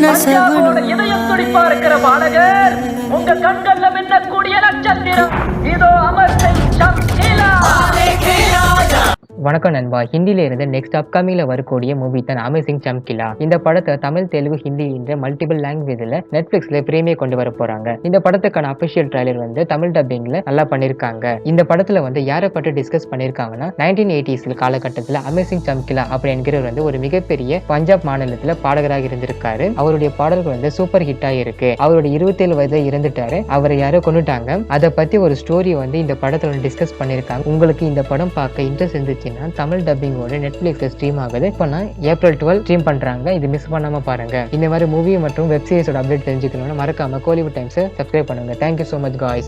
பஞ்சாபோட இதயம் துடிப்பா இருக்கிற பாடகர், உங்க கண்கள்ல மின்னக்கூடிய நட்சத்திரம், இதோ அமர் சிங் சம்கீலா. வணக்கம் நண்பா. ஹிந்தில இருந்து நெக்ஸ்ட் அப்கமிங்ல வரக்கூடிய மூவி தான் அமேசிங் சம்கிலா. இந்த படத்தை தமிழ், தெலுங்கு, ஹிந்தி என்ற மல்டிபிள் லாங்குவேஜ்ல நெட்ஃபிளிக்ஸ்ல பிரீமியர் கொண்டு வர போறாங்க. இந்த படத்துக்கான அபிஷியல் ட்ரைலர் தமிழ் டப்பிங்ல நல்லா பண்ணிருக்காங்க. இந்த படத்துல யாரை பற்றி டிஸ்கஸ் பண்ணிருக்காங்கன்னா 1980s காலகட்டத்தில் அமேசிங் சம்கிலா அப்படி என்கிறவர் ஒரு மிகப்பெரிய பஞ்சாப் மாநிலத்துல பாடகராக இருந்திருக்காரு. அவருடைய பாடல்கள் சூப்பர் ஹிட்டா இருக்கு. அவருடைய 27 வயதுல இருந்துட்டாரு. அவரை யாரோ கொண்டுட்டாங்க. அதை பத்தி ஒரு ஸ்டோரி இந்த படத்துல டிஸ்கஸ் பண்ணிருக்காங்க. உங்களுக்கு இந்த படம் பார்க்க இன்ட்ரெஸ்ட் இருந்துச்சு தமிழ் டப்பிங்கோட நெட்ஃபிளிக்ஸ்ல ஸ்ட்ரீம் ஆகுது. இப்போ ஏப்ரல் 12 ஸ்ட்ரீம் பண்றாங்க. இது மிஸ் பண்ணாம பாருங்க. இந்த மாதிரி மூவி மற்றும் வெப் சீரிஸோட அப்டேட் தெரிஞ்சுக்கணும்னா மறக்காம கோலிவுட் டைம்ஸ் சப்ஸ்கிரைப் பண்ணுங்க. Thank you so much guys.